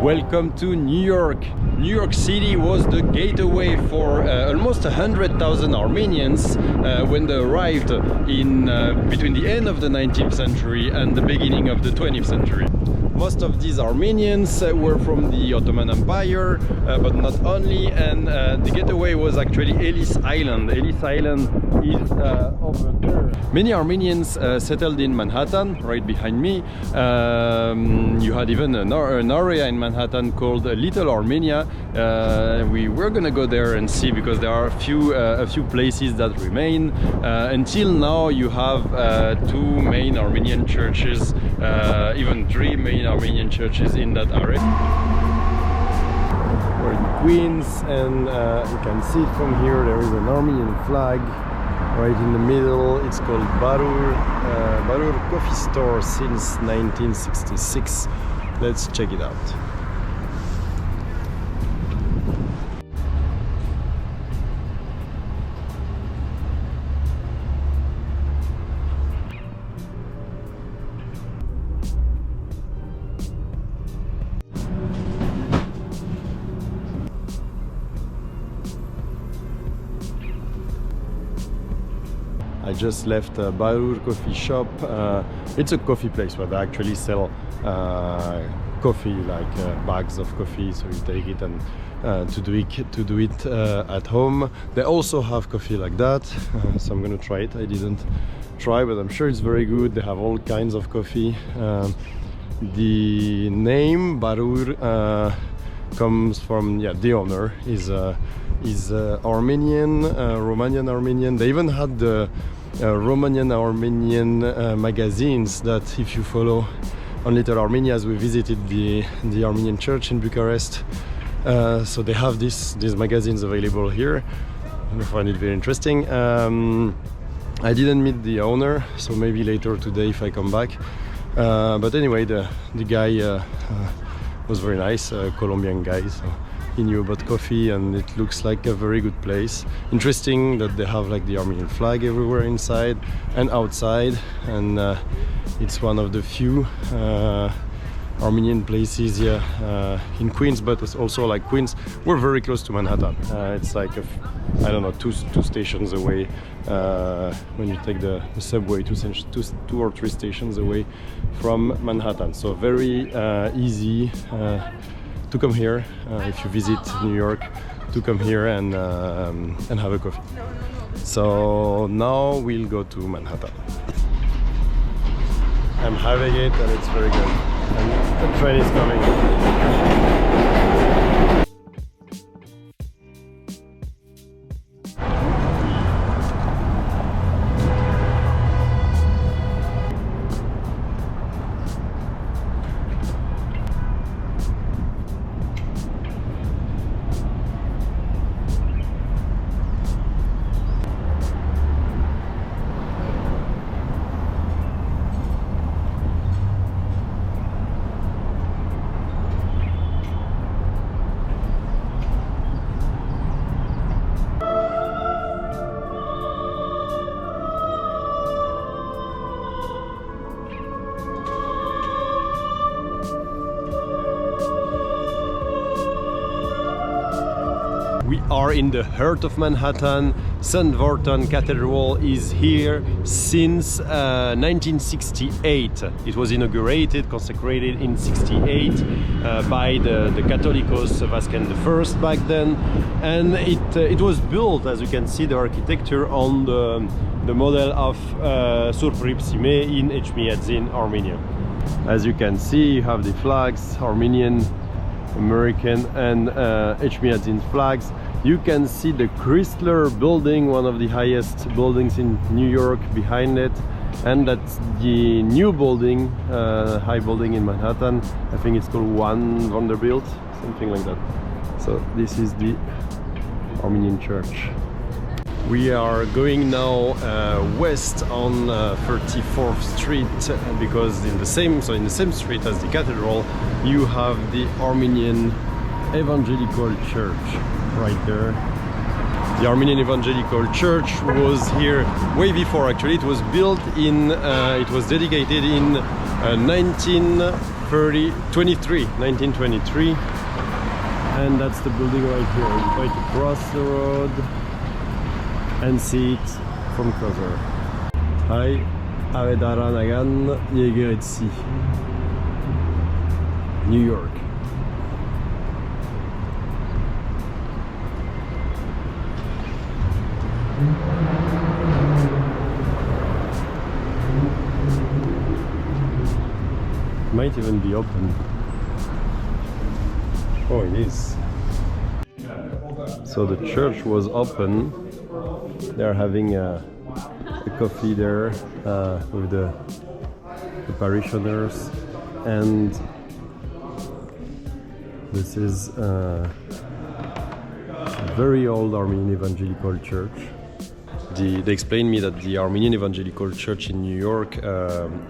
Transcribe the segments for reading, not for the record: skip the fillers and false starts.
Welcome to New York. New York City was the gateway for almost 100,000 Armenians when they arrived in between the end of the 19th century and the beginning of the 20th century. Most of these Armenians were from the Ottoman Empire, but not only, and the getaway was actually Ellis Island. Ellis Island is over there. Many Armenians settled in Manhattan, right behind me. You had even an area in Manhattan called Little Armenia. We were gonna go there and see, because there are a few places that remain. Until now, you have two main Armenian churches, even three main Armenian churches in that area. We're in Queens, and you can see it from here. There is an Armenian flag right in the middle. It's called Barur Coffee Store since 1966. Let's check it out. I just left Barur coffee shop. It's a coffee place where they actually sell coffee, like bags of coffee, so you take it and to do it at home. They also have coffee like that, so I'm gonna try it. I didn't try, but I'm sure it's very good. They have all kinds of coffee. The name Barur comes from, yeah, the owner is Armenian, Romanian Armenian. They even had the Romanian Armenian magazines that, if you follow on Little Armenia, as we visited the Armenian church in Bucharest, so they have these magazines available here. I find it very interesting. I didn't meet the owner, so maybe later today if I come back. But anyway, the guy was very nice, a Colombian guy, so he knew about coffee, and it looks like a very good place. Interesting that they have like the Armenian flag everywhere inside and outside, and it's one of the few Armenian places here in Queens, but it's also like Queens. We're very close to Manhattan. It's like I don't know, two stations away. When you take the subway, two or three stations away from Manhattan. So very easy to come here if you visit New York, to come here and have a coffee. So now we'll go to Manhattan. I'm having it and it's very good. And the train is coming. We are in the heart of Manhattan. St. Vorton Cathedral is here since 1968. It was inaugurated, consecrated in 68 by the Catholicos Vatican I back then, and it was built, as you can see, the architecture on the model of Surprip Sime in Echmiadzin, Armenia. As you can see, you have the flags, Armenian, American and Echmiadzin flags. You can see the Chrysler building, one of the highest buildings in New York, behind it, and that's the new building, high building in Manhattan. I think it's called One Vanderbilt, something like that. So this is the Armenian church. We are going now west on 34th Street, because in the same street as the cathedral, you have the Armenian Evangelical Church right there. The Armenian Evangelical Church was here way before. Actually, it was built in, it was dedicated in 19 1923. And that's the building right here. You try to cross the road and see it from closer. Hi, Avedara Yegeretsi, New York. Might even be open. Oh, it is. So the church was open. They're having a coffee there with the parishioners, and this is a very old Armenian Evangelical church. They explained me that the Armenian Evangelical Church in New York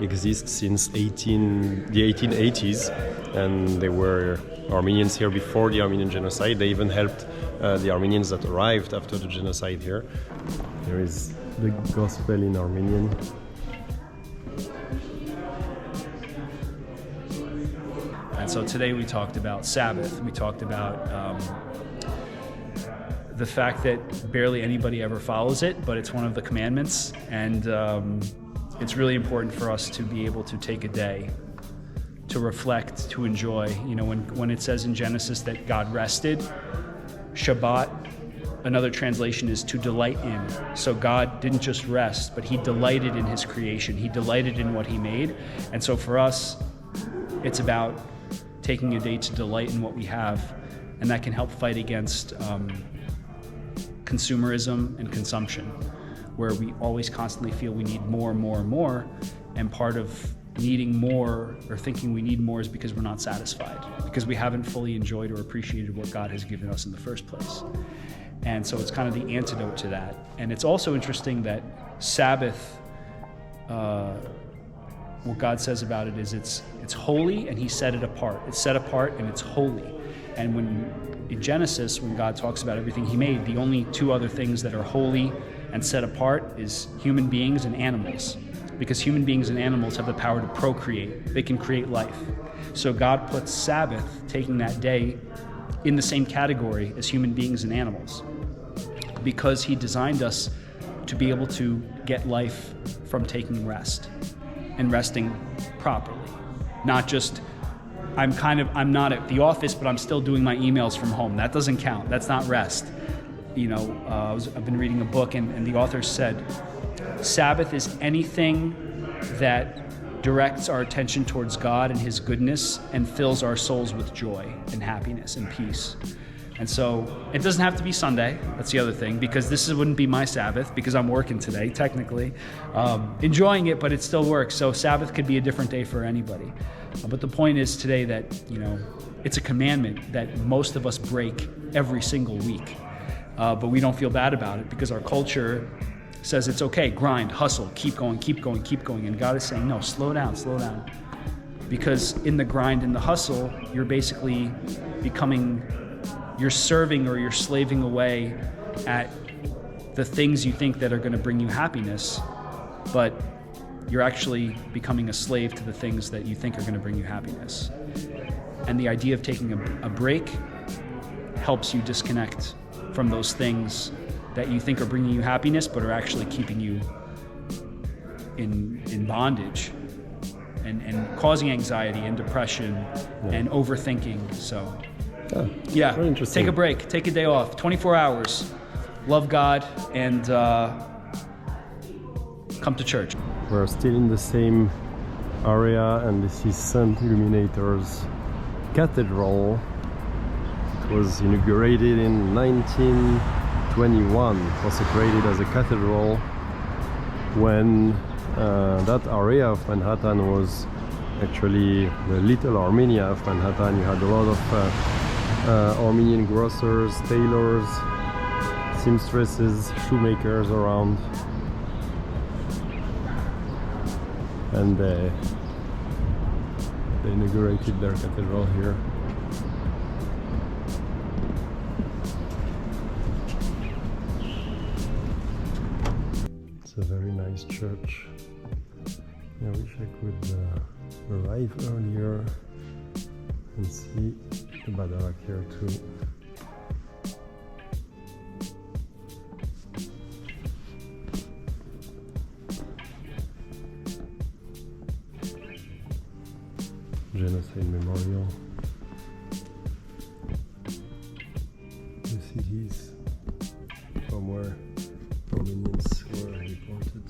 exists since the 1880s, and there were Armenians here before the Armenian genocide. They even helped the Armenians that arrived after the genocide here. There is the gospel in Armenian. And so today we talked about Sabbath. We talked about the fact that barely anybody ever follows it, but it's one of the commandments, and it's really important for us to be able to take a day to reflect, to enjoy. You know, when it says in Genesis that God rested, Shabbat, another translation is to delight in. So God didn't just rest, but he delighted in his creation. He delighted in what he made. And so for us, it's about taking a day to delight in what we have, and that can help fight against consumerism and consumption, where we always constantly feel we need more and more and more, and part of needing more or thinking we need more is because we're not satisfied, because we haven't fully enjoyed or appreciated what God has given us in the first place. And so it's kind of the antidote to that. And it's also interesting that Sabbath, what God says about it is it's holy, and he set it apart. It's set apart and it's holy. And in Genesis, when God talks about everything he made, the only two other things that are holy and set apart is human beings and animals, because human beings and animals have the power to procreate. They can create life. So God puts Sabbath, taking that day, in the same category as human beings and animals, because he designed us to be able to get life from taking rest and resting properly. Not just, I'm not at the office, but I'm still doing my emails from home. That doesn't count. That's not rest. You know, I've been reading a book, and the author said, Sabbath is anything that directs our attention towards God and his goodness and fills our souls with joy and happiness and peace. And so it doesn't have to be Sunday. That's the other thing, because this wouldn't be my Sabbath, because I'm working today, technically. Enjoying it, but it still works. So Sabbath could be a different day for anybody. But the point is today that, you know, it's a commandment that most of us break every single week. But we don't feel bad about it, because our culture says it's okay, grind, hustle, keep going, keep going, keep going. And God is saying, no, slow down, slow down. Because in the grind and the hustle, you're basically you're serving or you're slaving away at the things you think that are going to bring you happiness, but you're actually becoming a slave to the things that you think are going to bring you happiness. And the idea of taking a break helps you disconnect from those things that you think are bringing you happiness, but are actually keeping you in bondage and causing anxiety and depression and overthinking. So yeah, take a break, take a day off, 24 hours, love God, and come to church. We're still in the same area, and this is St. Illuminators Cathedral. It was inaugurated in 1921, consecrated as a cathedral when that area of Manhattan was actually the Little Armenia of Manhattan. You had a lot of Armenian grocers, tailors, seamstresses, shoemakers around, and they inaugurated their cathedral here. It's a very nice church. I wish I could arrive earlier. can see the Badarak here too. Genocide Memorial. The cities from where Armenians were deported.